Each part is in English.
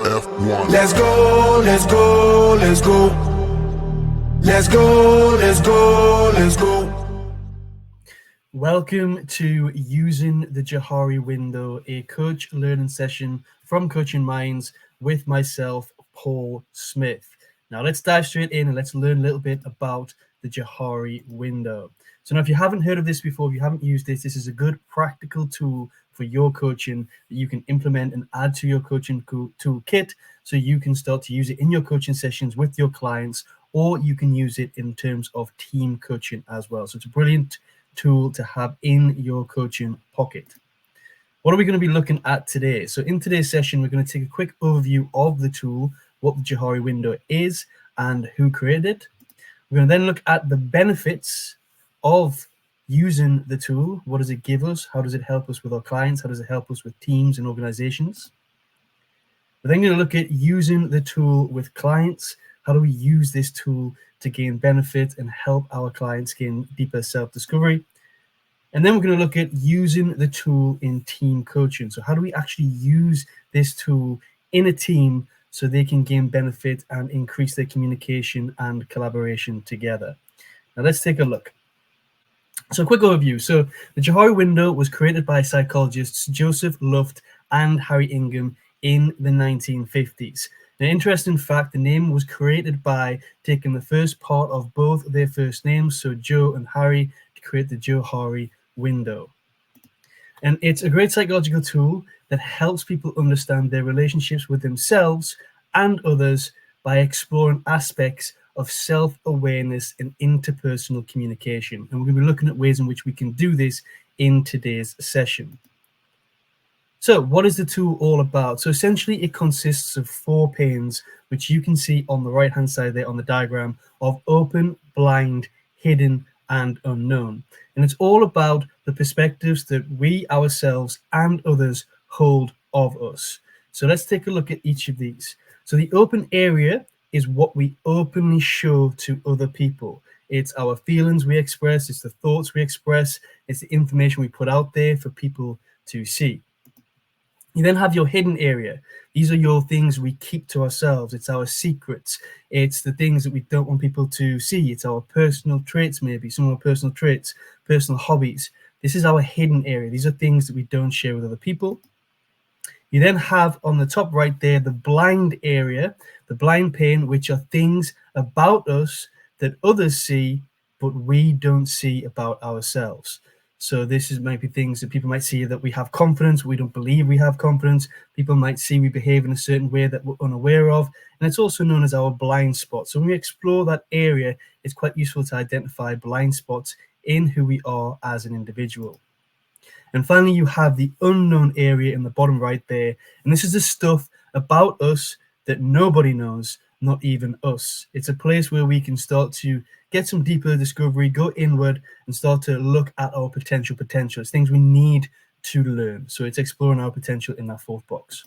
F1. Let's go, let's go, let's go. Let's go, let's go, let's go. Welcome to Using the Johari Window, a coach learning session from Coaching Minds with myself, Paul Smith. Now let's dive straight in and let's learn a little bit about the Johari Window. So now if you haven't heard of this before, if you haven't used this is a good practical tool for your coaching that you can implement and add to your coaching toolkit so you can start to use it in your coaching sessions with your clients, or you can use it in terms of team coaching as well. So it's a brilliant tool to have in your coaching pocket. What are we going to be looking at today? So in today's session, we're going to take a quick overview of the tool, what the Johari Window is and who created it. We're going to then look at the benefits of using the tool. What does it give us? How does it help us with our clients? How does it help us with teams and organizations? We're then going to look at using the tool with clients. How do we use this tool to gain benefit and help our clients gain deeper self-discovery? And then we're going to look at using the tool in team coaching. So how do we actually use this tool in a team so they can gain benefit and increase their communication and collaboration together? Now let's take a look. So a quick overview. So the Johari Window was created by psychologists Joseph Luft and Harry Ingham in the 1950s. An interesting fact, the name was created by taking the first part of both their first names, so Joe and Harry, to create the Johari Window. And it's a great psychological tool that helps people understand their relationships with themselves and others by exploring aspects of self-awareness and interpersonal communication. And we're going to be looking at ways in which we can do this in today's session. So what is the tool all about? So essentially it consists of 4 panes, which you can see on the right hand side there on the diagram, of open, blind, hidden, and unknown. And it's all about the perspectives that we ourselves and others hold of us. So let's take a look at each of these. So the open area is what we openly show to other people. It's our feelings we express, it's the thoughts we express, it's the information we put out there for people to see. You then have your hidden area. These are your things we keep to ourselves. It's our secrets. It's the things that we don't want people to see. It's our personal traits, maybe some of our personal traits, personal hobbies. This is our hidden area. These are things that we don't share with other people. You then have on the top right there the blind area, the blind pane, which are things about us that others see, but we don't see about ourselves. So this is maybe things that people might see that we have confidence, we don't believe we have confidence. People might see we behave in a certain way that we're unaware of. And it's also known as our blind spot. So when we explore that area, it's quite useful to identify blind spots in who we are as an individual. And finally, you have the unknown area in the bottom right there. And this is the stuff about us that nobody knows, not even us. It's a place where we can start to get some deeper discovery, go inward and start to look at our potential. It's things we need to learn. So it's exploring our potential in that 4th box.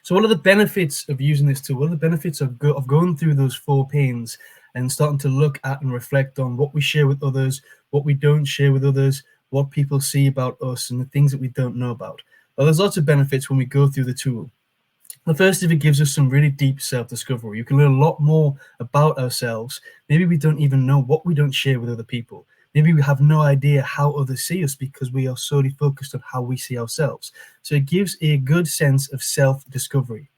So what are the benefits of using this tool? What are the benefits of going through those 4 panes and starting to look at and reflect on what we share with others, what we don't share with others, what people see about us and the things that we don't know about? Well, there's lots of benefits when we go through the tool. The first is it gives us some really deep self-discovery. You can learn a lot more about ourselves. Maybe we don't even know what we don't share with other people. Maybe we have no idea how others see us because we are solely focused on how we see ourselves. So it gives a good sense of self-discovery.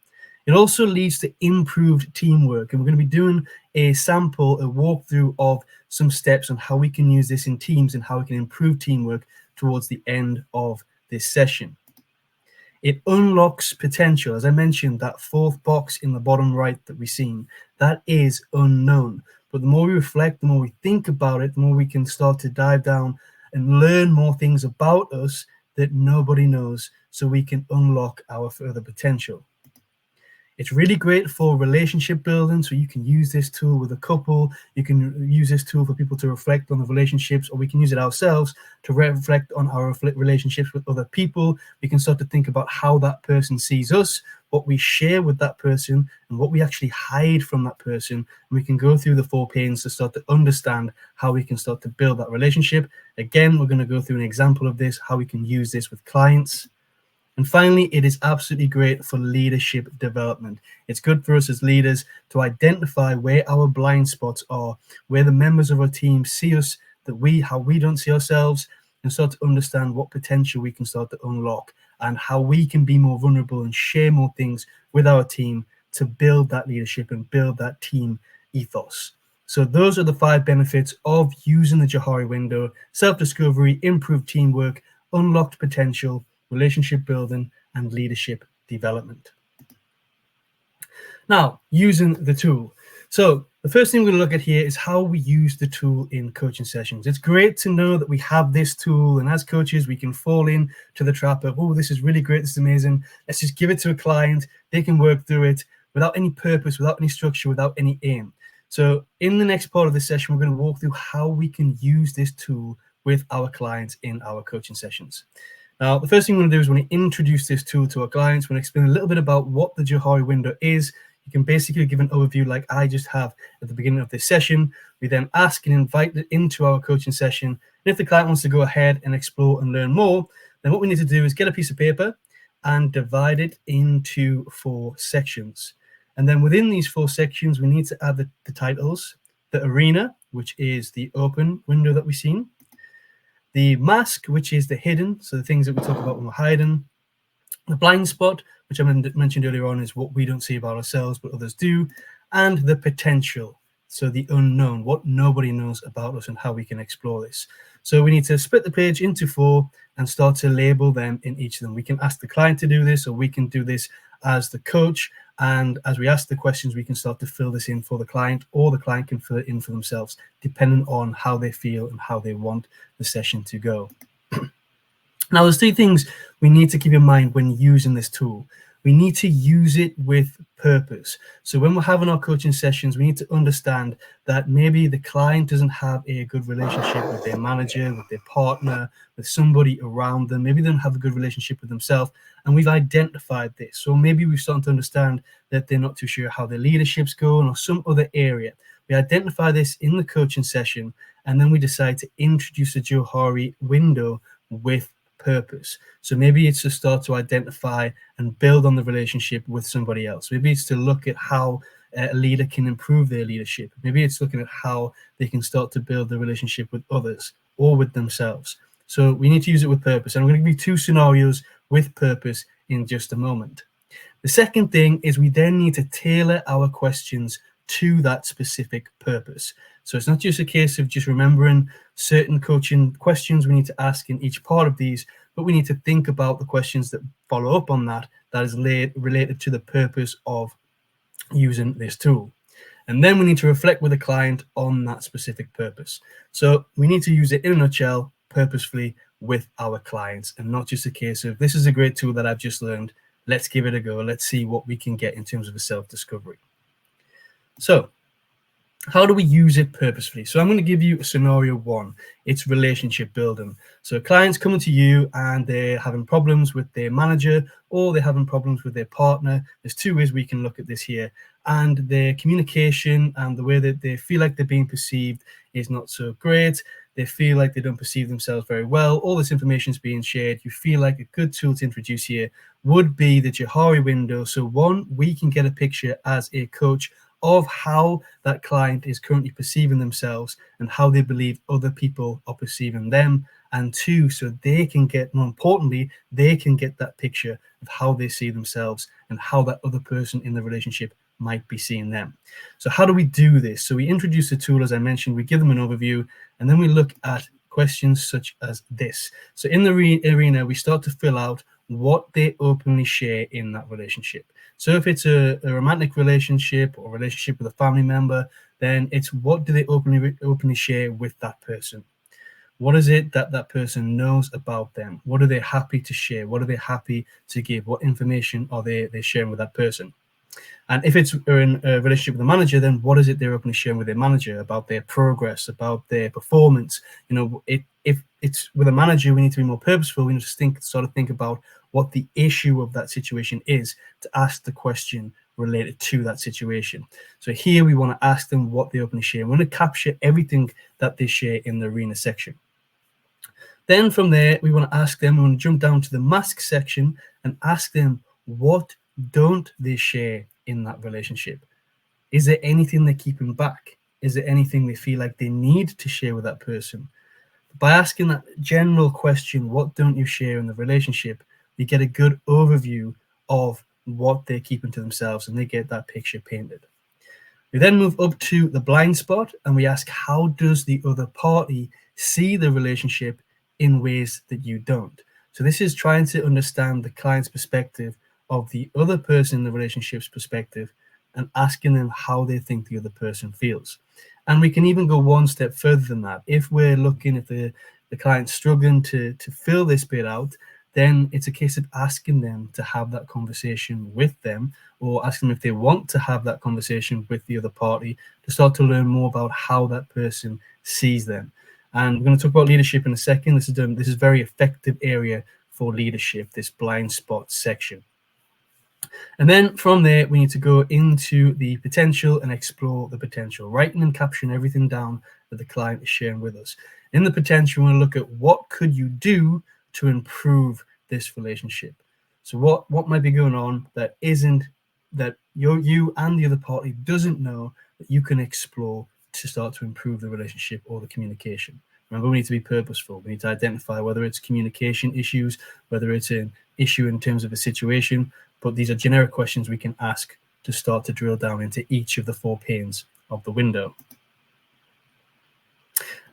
It also leads to improved teamwork. And we're going to be doing a sample, a walkthrough of some steps on how we can use this in teams and how we can improve teamwork towards the end of this session. It unlocks potential. As I mentioned, that 4th box in the bottom right that we've seen, that is unknown. But the more we reflect, the more we think about it, the more we can start to dive down and learn more things about us that nobody knows, so we can unlock our further potential. It's really great for relationship building, so you can use this tool with a couple. You can use this tool for people to reflect on the relationships, or we can use it ourselves to reflect on our relationships with other people. We can start to think about how that person sees us, what we share with that person, and what we actually hide from that person. And we can go through the 4 panes to start to understand how we can start to build that relationship. Again, we're going to go through an example of this, how we can use this with clients. And finally, it is absolutely great for leadership development. It's good for us as leaders to identify where our blind spots are, where the members of our team see us, how we don't see ourselves, and start to understand what potential we can start to unlock and how we can be more vulnerable and share more things with our team to build that leadership and build that team ethos. So those are the 5 benefits of using the Johari window: self-discovery, improved teamwork, unlocked potential, relationship building, and leadership development. Now, using the tool. So the first thing we're going to look at here is how we use the tool in coaching sessions. It's great to know that we have this tool, and as coaches, we can fall into the trap of, oh, this is really great, this is amazing. Let's just give it to a client. They can work through it without any purpose, without any structure, without any aim. So in the next part of this session, we're going to walk through how we can use this tool with our clients in our coaching sessions. Now, the first thing we're going to do is we're going to introduce this tool to our clients. We're going to explain a little bit about what the Johari window is. You can basically give an overview like I just have at the beginning of this session. We then ask and invite it into our coaching session. And if the client wants to go ahead and explore and learn more, then what we need to do is get a piece of paper and divide it into 4 sections. And then within these 4 sections, we need to add the titles: the arena, which is the open window that we've seen; the mask, which is the hidden, so the things that we talk about when we're hiding; the blind spot, which I mentioned earlier on, is what we don't see about ourselves but others do; and the potential, so the unknown, what nobody knows about us and how we can explore this. So we need to split the page into 4 and start to label them in each of them. We can ask the client to do this, or we can do this as the coach, and as we ask the questions, we can start to fill this in for the client, or the client can fill it in for themselves, depending on how they feel and how they want the session to go. Now, there's 3 things we need to keep in mind when using this tool. We need to use it with purpose. So when we're having our coaching sessions, we need to understand that maybe the client doesn't have a good relationship with their manager, with their partner, with somebody around them. Maybe they don't have a good relationship with themselves, and we've identified this. So maybe we've started to understand that they're not too sure how their leadership's going or some other area. We identify this in the coaching session, and then we decide to introduce the Johari window with purpose. So maybe it's to start to identify and build on the relationship with somebody else. Maybe it's to look at how a leader can improve their leadership. Maybe it's looking at how they can start to build the relationship with others or with themselves. So we need to use it with purpose. And I'm going to give you 2 scenarios with purpose in just a moment. The second thing is we then need to tailor our questions to that specific purpose. So it's not just a case of just remembering certain coaching questions we need to ask in each part of these, but we need to think about the questions that follow up on that is related to the purpose of using this tool. And then we need to reflect with the client on that specific purpose. So we need to use it in a nutshell, purposefully, with our clients, and not just a case of, this is a great tool that I've just learned, let's give it a go, let's see what we can get in terms of a self-discovery. So how do we use it purposefully? So I'm going to give you scenario 1. It's relationship building. So clients coming to you and they're having problems with their manager, or they're having problems with their partner. There's 2 ways we can look at this here. And their communication and the way that they feel like they're being perceived is not so great. They feel like they don't perceive themselves very well. All this information is being shared. You feel like a good tool to introduce here would be the Johari window. So 1, we can get a picture as a coach of how that client is currently perceiving themselves and how they believe other people are perceiving them. And 2, so they can get, more importantly, they can get that picture of how they see themselves and how that other person in the relationship might be seeing them. So how do we do this? So we introduce the tool, as I mentioned, we give them an overview, and then we look at questions such as this. So in the arena, we start to fill out what they openly share in that relationship. So if it's a romantic relationship or a relationship with a family member, then it's what do they openly share with that person? What is it that that person knows about them? What are they happy to share? What are they happy to give? What information are they sharing with that person? And if it's in a relationship with a manager, then what is it they're openly sharing with their manager about their progress, about their performance? You know, if it's with a manager, we need to be more purposeful. We need to sort of think about what the issue of that situation is, to ask the question related to that situation. So here we want to ask them what they openly share. We want to capture everything that they share in the arena section. Then from there, we want to jump down to the mask section and ask them, what don't they share in that relationship? Is there anything they're keeping back? Is there anything they feel like they need to share with that person? By asking that general question, what don't you share in the relationship, we get a good overview of what they're keeping to themselves, and they get that picture painted. We then move up to the blind spot and we ask, how does the other party see the relationship in ways that you don't? So this is trying to understand the client's perspective of the other person in the relationship's perspective and asking them how they think the other person feels. And we can even go one step further than that. If we're looking at the client struggling to fill this bit out, then it's a case of asking them to have that conversation with them, or ask them if they want to have that conversation with the other party to start to learn more about how that person sees them. And we're going to talk about leadership in a second. This is a very effective area for leadership, this blind spot section. And then from there, we need to go into the potential and explore the potential, writing and capturing everything down that the client is sharing with us. In the potential, we want to look at what could you do to improve this relationship. So what might be going on that you and the other party doesn't know that you can explore to start to improve the relationship or the communication. Remember, we need to be purposeful. We need to identify whether it's communication issues, whether it's an issue in terms of a situation, but these are generic questions we can ask to start to drill down into each of the 4 panes of the window.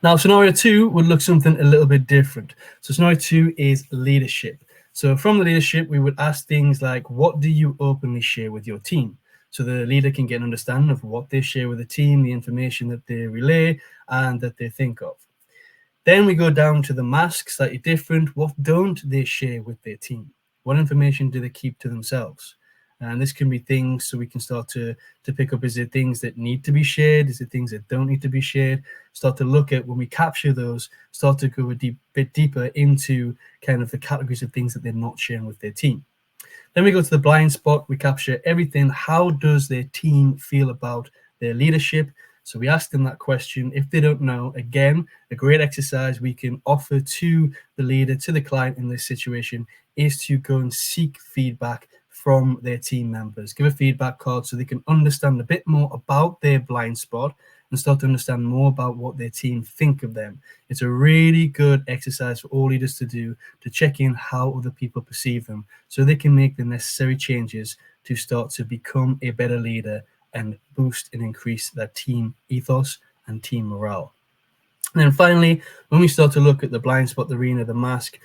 Now, scenario 2 would look something a little bit different. So scenario 2 is leadership. So from the leadership, we would ask things like, what do you openly share with your team? So the leader can get an understanding of what they share with the team, the information that they relay, and that they think of. Then we go down to the mask, slightly different. What don't they share with their team? What information do they keep to themselves? And this can be things, so we can start to pick up, is it things that need to be shared? Is it things that don't need to be shared? Start to look at, when we capture those, start to go a bit deeper into kind of the categories of things that they're not sharing with their team. Then we go to the blind spot. We capture everything. How does their team feel about their leadership? So we ask them that question. If they don't know, again, a great exercise we can offer to the leader, to the client in this situation, is to go and seek feedback from their team members. Give a feedback card so they can understand a bit more about their blind spot and start to understand more about what their team think of them. It's a really good exercise for all leaders to do, to check in how other people perceive them so they can make the necessary changes to start to become a better leader and boost and increase their team ethos and team morale. And then finally, when we start to look at the blind spot, the arena, the mask,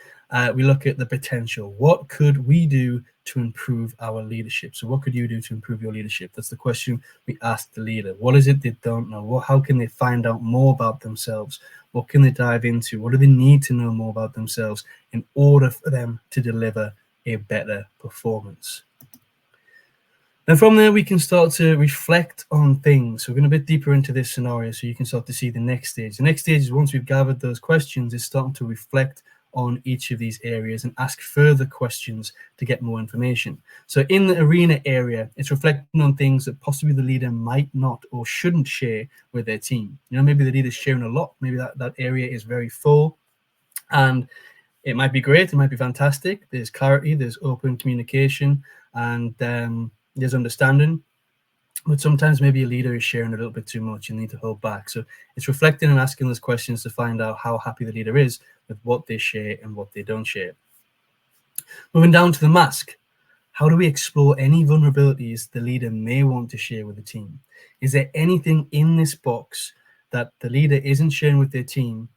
we look at the potential. What could we do to improve our leadership? So what could you do to improve your leadership? That's the question we ask the leader. What is it they don't know? How can they find out more about themselves? What can they dive into? What do they need to know more about themselves in order for them to deliver a better performance? And from there, we can start to reflect on things. So we're going a bit deeper into this scenario so you can start to see the next stage. The next stage is, once we've gathered those questions, is starting to reflect on each of these areas and ask further questions to get more information. So in the arena area, it's reflecting on things that possibly the leader might not or shouldn't share with their team. Maybe the leader's sharing a lot. Maybe that area is very full, and it might be great. It might be fantastic. There's clarity, there's open communication, and there's understanding. But sometimes maybe a leader is sharing a little bit too much and need to hold back. So it's reflecting and asking those questions to find out how happy the leader is with what they share and what they don't share. Moving down to the mask. How do we explore any vulnerabilities the leader may want to share with the team? Is there anything in this box that the leader isn't sharing with their team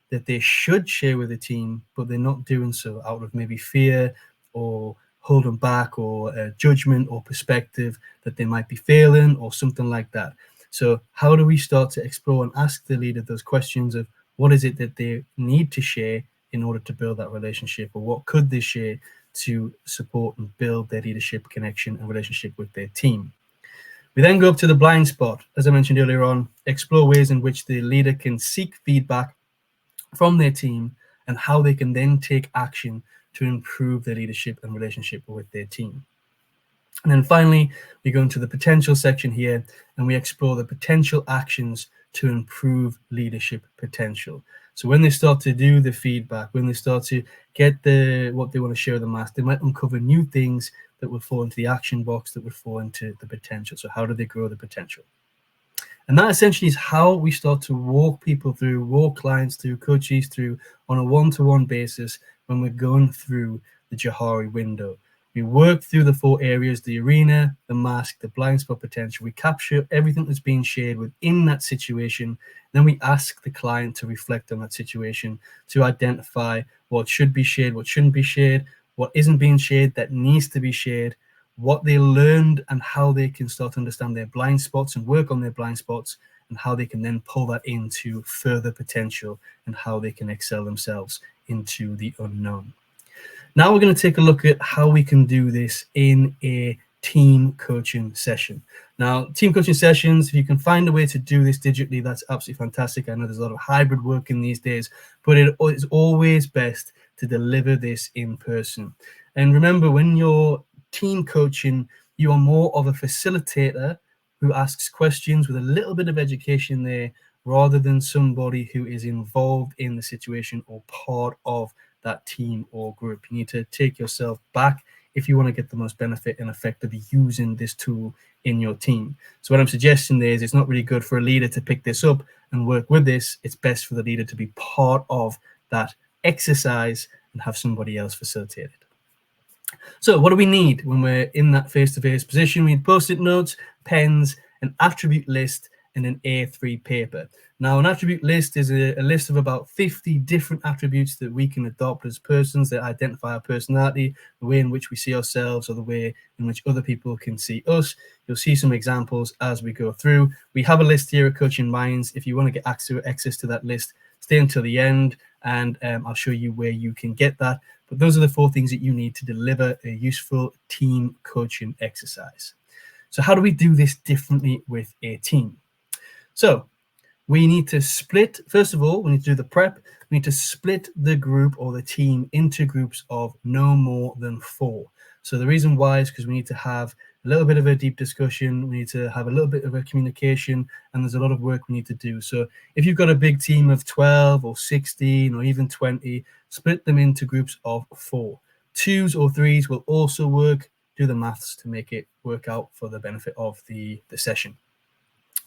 that they should share with the team, but they're not doing so out of maybe fear or holding back or judgment or perspective that they might be failing or something like that? So how do we start to explore and ask the leader those questions of what is it that they need to share in order to build that relationship, or what could they share to support and build their leadership connection and relationship with their team? We then go up to the blind spot. As I mentioned earlier on, explore ways in which the leader can seek feedback from their team and how they can then take action to improve their leadership and relationship with their team. And then finally, we go into the potential section here and we explore the potential actions to improve leadership potential. So when they start to do the feedback, when they start to get what they want to share with the mask, they might uncover new things that will fall into the action box, that would fall into the potential. So how do they grow the potential? And that essentially is how we start to walk people through, walk clients through, coaches through on a one-to-one basis when we're going through the Johari window. We work through the 4 areas: the arena, the mask, the blind spot potential. We capture everything that's being shared within that situation. Then we ask the client to reflect on that situation, to identify what should be shared, what shouldn't be shared, what isn't being shared that needs to be shared, what they learned, and how they can start to understand their blind spots and work on their blind spots, and how they can then pull that into further potential and how they can excel themselves into the unknown. Now we're going to take a look at how we can do this in a team coaching session. Now, team coaching sessions, if you can find a way to do this digitally, that's absolutely fantastic. I know there's a lot of hybrid working these days, but it is always best to deliver this in person. And remember, when you're team coaching, you are more of a facilitator who asks questions with a little bit of education there, rather than somebody who is involved in the situation or part of that team or group. You need to take yourself back if you want to get the most benefit and effect of using this tool in your team. So what I'm suggesting there is it's not really good for a leader to pick this up and work with this. It's best for the leader to be part of that exercise and have somebody else facilitate it. So what do we need when we're in that face-to-face position? We need Post-it notes, pens, an attribute list, and an A3 paper. Now, an attribute list is a list of about 50 different attributes that we can adopt as persons that identify our personality, the way in which we see ourselves, or the way in which other people can see us. You'll see some examples as we go through. We have a list here at Coaching Minds. If you want to get access to that list, stay until the end, and I'll show you where you can get that. But those are the 4 things that you need to deliver a useful team coaching exercise. So how do we do this differently with a team? So we need to split, first of all, we need to do the prep. We need to split the group or the team into groups of no more than 4. So the reason why is because we need to have a little bit of a deep discussion. We need to have a little bit of a communication, and there's a lot of work we need to do. So if you've got a big team of 12 or 16 or even 20, split them into groups of 4. 2s or 3s will also work. Do the maths to make it work out for the benefit of the session.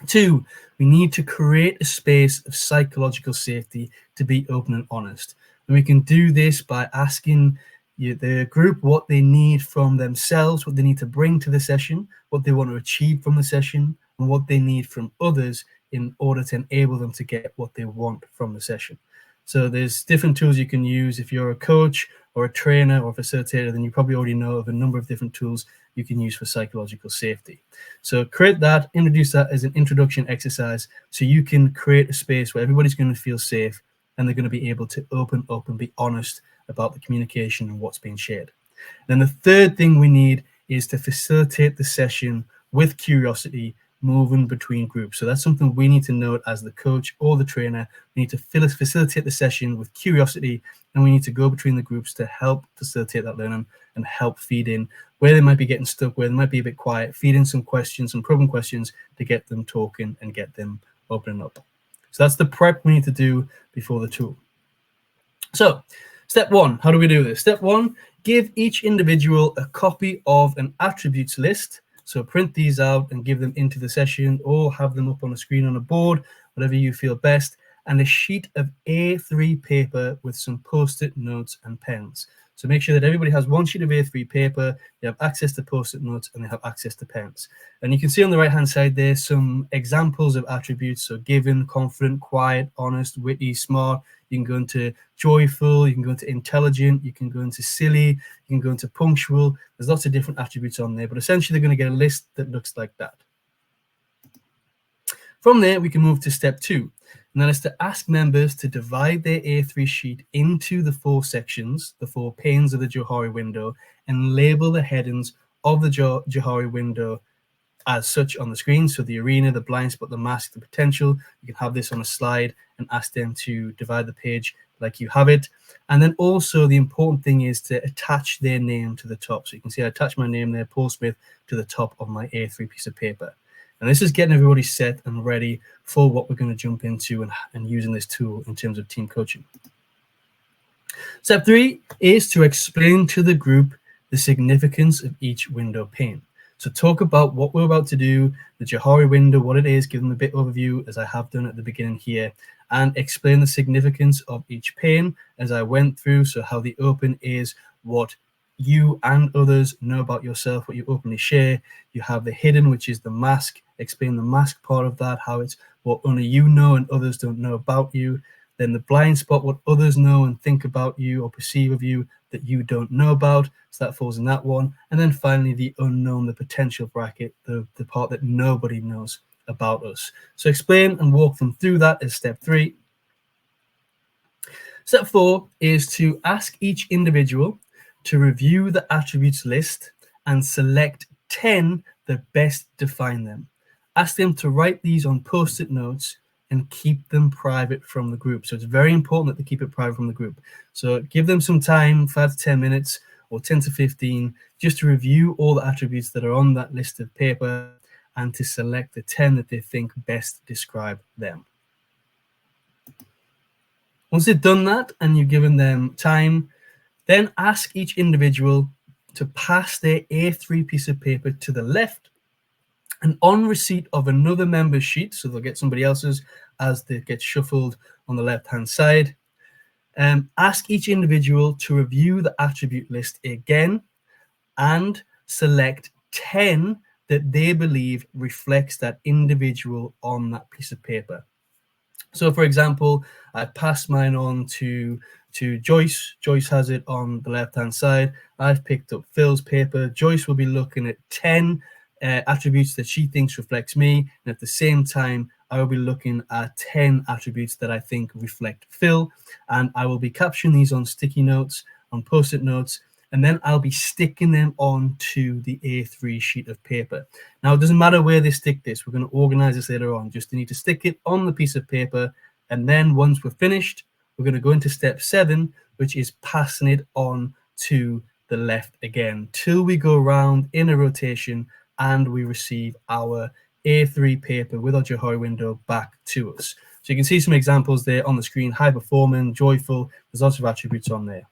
2, we need to create a space of psychological safety to be open and honest. And we can do this by asking the group what they need from themselves, what they need to bring to the session, what they want to achieve from the session, and what they need from others in order to enable them to get what they want from the session. So there's different tools you can use. If you're a coach or a trainer or a facilitator, then you probably already know of a number of different tools you can use for psychological safety. So create that, introduce that as an introduction exercise, so you can create a space where everybody's going to feel safe and they're going to be able to open up and be honest about the communication and what's being shared. Then the 3rd thing we need is to facilitate the session with curiosity, moving between groups. So that's something we need to note as the coach or the trainer. We need to facilitate the session with curiosity, and we need to go between the groups to help facilitate that learning and help feed in where they might be getting stuck, where they might be a bit quiet, feed in some questions, some probing questions to get them talking and get them opening up. So that's the prep we need to do before the tool. So step 1, how do we do this? Step 1, give each individual a copy of an attributes list. So print these out and give them into the session, or have them up on a screen on a board, whatever you feel best, and a sheet of A3 paper with some Post-it notes and pens. So make sure that everybody has one sheet of A3 paper, they have access to Post-it notes, and they have access to pens. And you can see on the right-hand side there some examples of attributes. So given, confident, quiet, honest, witty, smart. You can go into joyful, you can go into intelligent, you can go into silly, you can go into punctual. There's lots of different attributes on there, but essentially they're going to get a list that looks like that. From there, we can move to step 2. And that is to ask members to divide their A3 sheet into the 4 sections, the 4 panes of the Johari window, and label the headings of the Johari window as such on the screen. So the arena, the blind spot, the mask, the potential. You can have this on a slide and ask them to divide the page like you have it. And then also the important thing is to attach their name to the top. So you can see I attach my name there, Paul Smith, to the top of my A3 piece of paper. And this is getting everybody set and ready for what we're going to jump into and using this tool in terms of team coaching. Step 3 is to explain to the group the significance of each window pane. So talk about what we're about to do, the Johari window, what it is, give them a bit overview as I have done at the beginning here, and explain the significance of each pane as I went through. So how the open is what you and others know about yourself, what you openly share. You have the hidden, which is the mask, explain the mask part of that, how it's what only you know and others don't know about you. Then the blind spot, what others know and think about you or perceive of you that you don't know about. So that falls in that one. And then finally, the unknown, the potential bracket, the part that nobody knows about us. So explain and walk them through that as step 3. Step 4 is to ask each individual to review the attributes list and select 10 that best define them. Ask them to write these on post-it notes and keep them private from the group. So it's very important that they keep it private from the group. So give them some time, 5 to 10 minutes or 10 to 15, just to review all the attributes that are on that list of paper and to select the 10 that they think best describe them. Once they've done that and you've given them time, then ask each individual to pass their A3 piece of paper to the left, and on receipt of another member's sheet, so they'll get somebody else's as they get shuffled on the left-hand side, ask each individual to review the attribute list again and select 10 that they believe reflects that individual on that piece of paper. So for example, I passed mine on to Joyce. Joyce has it on the left-hand side. I've picked up Phil's paper. Joyce will be looking at 10 attributes that she thinks reflects me. And at the same time, I will be looking at 10 attributes that I think reflect Phil. And I will be capturing these on sticky notes, on post-it notes, and then I'll be sticking them onto the A3 sheet of paper. Now, it doesn't matter where they stick this. We're going to organize this later on. Just need to stick it on the piece of paper. And then once we're finished, we're going to go into step 7, which is passing it on to the left again till we go around in a rotation and we receive our A3 paper with our Johari window back to us. So you can see some examples there on the screen: high performing, joyful. There's lots of attributes on there.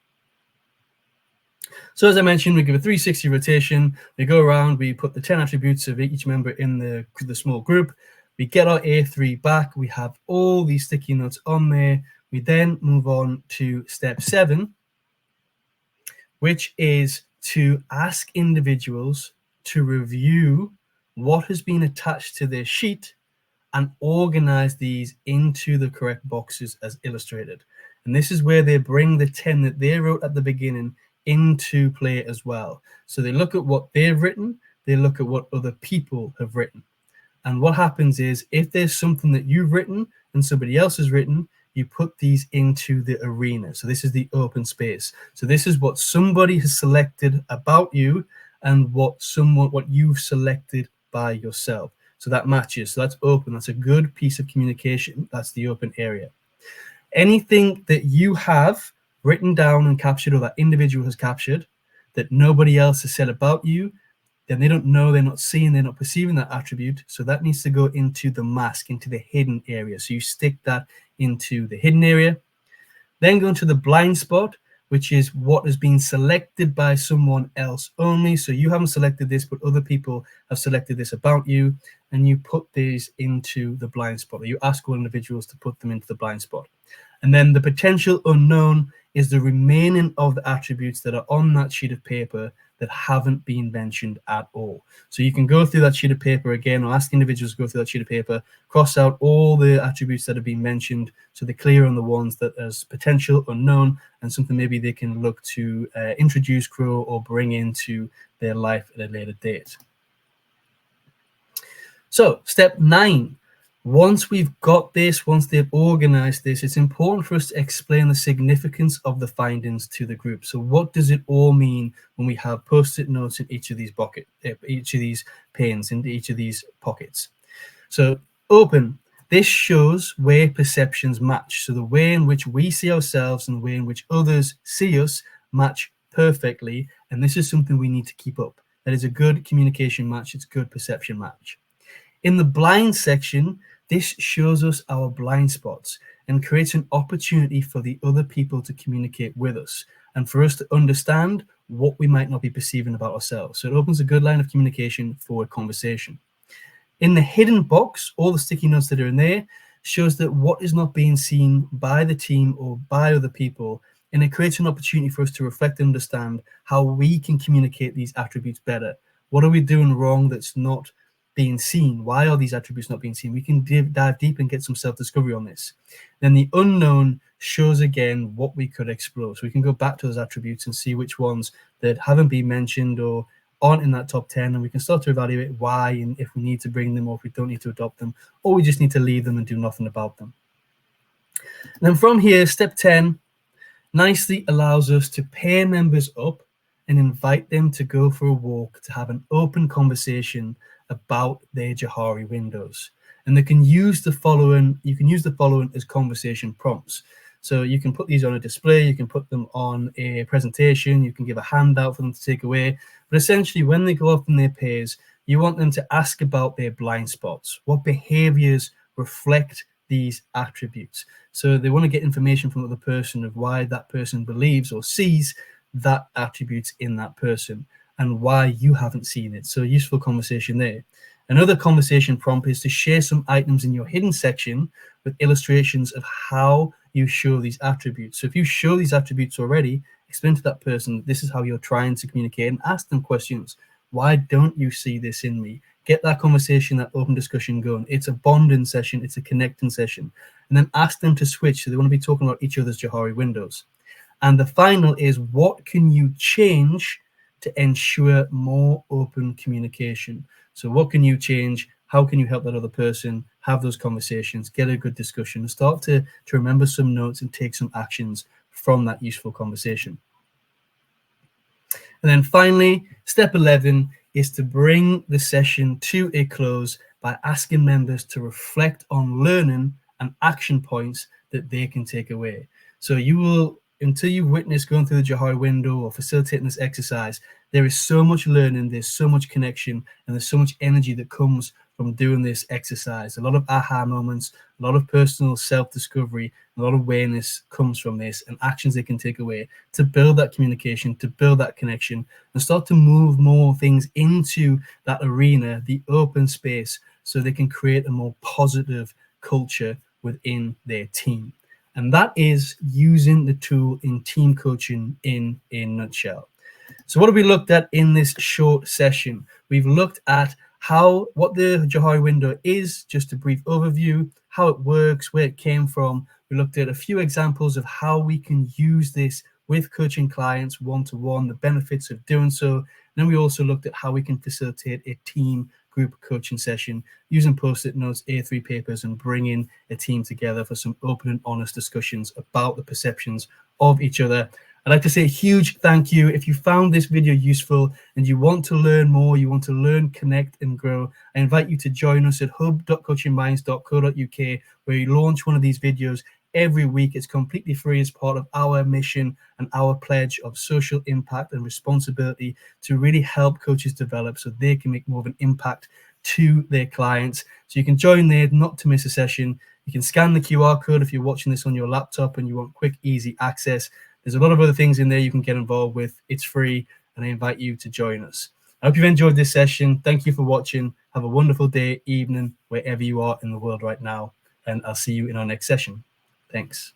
So as I mentioned, we give a 360 rotation. We go around, we put the 10 attributes of each member in the small group. We get our A3 back. We have all these sticky notes on there. We then move on to step 7, which is to ask individuals to review what has been attached to their sheet and organize these into the correct boxes as illustrated. And this is where they bring the 10 that they wrote at the beginning into play as well. So they look at what they've written, they look at what other people have written. And what happens is, if there's something that you've written and somebody else has written, you put these into the arena. So this is the open space. So this is what somebody has selected about you and what you've selected by yourself. So that matches. So that's open. That's a good piece of communication. That's the open area. Anything that you have written down and captured, or that individual has captured, that nobody else has said about you, then they don't know, they're not seeing, they're not perceiving that attribute. So that needs to go into the mask, into the hidden area. So you stick that into the hidden area. Then go into the blind spot, which is what has been selected by someone else only. So you haven't selected this, but other people have selected this about you, and you put these into the blind spot, or you ask all individuals to put them into the blind spot. And then the potential unknown is the remaining of the attributes that are on that sheet of paper that haven't been mentioned at all. So you can go through that sheet of paper again, or ask individuals to go through that sheet of paper, cross out all the attributes that have been mentioned, so they're clear on the ones that as potential unknown and something maybe they can look to introduce, grow, or bring into their life at a later date. So step 9. Once we've got this, once they've organized this, it's important for us to explain the significance of the findings to the group. So what does it all mean when we have post-it notes in each of these panes, in each of these pockets? So open, this shows where perceptions match. So the way in which we see ourselves and the way in which others see us match perfectly. And this is something we need to keep up. That is a good communication match. It's a good perception match. In the blind section, this shows us our blind spots and creates an opportunity for the other people to communicate with us and for us to understand what we might not be perceiving about ourselves. So it opens a good line of communication for a conversation. In the hidden box, all the sticky notes that are in there shows that what is not being seen by the team or by other people, and it creates an opportunity for us to reflect and understand how we can communicate these attributes better. What are we doing wrong that's not being seen? Why are these attributes not being seen? We can dive deep and get some self-discovery on this. Then the unknown shows again what we could explore. So we can go back to those attributes and see which ones that haven't been mentioned or aren't in that top 10, and we can start to evaluate why and if we need to bring them or if we don't need to adopt them, or we just need to leave them and do nothing about them. And then from here, step 10 nicely allows us to pair members up and invite them to go for a walk to have an open conversation about their Johari windows. And they can use the following, as conversation prompts. So you can put these on a display, you can put them on a presentation, you can give a handout for them to take away. But essentially, when they go off in their pairs, you want them to ask about their blind spots. What behaviors reflect these attributes? So they want to get information from the other person of why that person believes or sees that attributes in that person and why you haven't seen it. So useful conversation there. Another conversation prompt is to share some items in your hidden section with illustrations of how you show these attributes. So if you show these attributes already, explain to that person, this is how you're trying to communicate, and ask them questions. Why don't you see this in me? Get that conversation, that open discussion going. It's a bonding session. It's a connecting session. And then ask them to switch. So they want to be talking about each other's Johari windows. And the final is, what can you change to ensure more open communication? So what can you change? How can you help that other person have those conversations, get a good discussion, and start to remember some notes and take some actions from that useful conversation. And then finally, step 11 is to bring the session to a close by asking members to reflect on learning and action points that they can take away. So you will, until you've witnessed going through the Johari window or facilitating this exercise, there is so much learning, there's so much connection, and there's so much energy that comes from doing this exercise. A lot of aha moments, a lot of personal self-discovery, a lot of awareness comes from this, and actions they can take away to build that communication, to build that connection, and start to move more things into that arena, the open space, so they can create a more positive culture within their team. And that is using the tool in team coaching in a nutshell. So what have we looked at in this short session? We've looked at what the Johari window is, just a brief overview, how it works, where it came from. We looked at a few examples of how we can use this with coaching clients one-to-one, the benefits of doing so. And then we also looked at how we can facilitate a team group coaching session using post-it notes, A3 papers, and bringing a team together for some open and honest discussions about the perceptions of each other. I'd like to say a huge thank you. If you found this video useful and you want to learn more, you want to learn, connect, and grow, I invite you to join us at hub.coachingminds.co.uk, where we launch one of these videos every week. It's completely free as part of our mission and our pledge of social impact and responsibility to really help coaches develop so they can make more of an impact to their clients. So you can join there, not to miss a session. You can scan the QR code if you're watching this on your laptop and you want quick, easy access. There's a lot of other things in there you can get involved with. It's free, and I invite you to join us. I hope you've enjoyed this session. Thank you for watching. Have a wonderful day, evening, wherever you are in the world right now, and I'll see you in our next session. Thanks.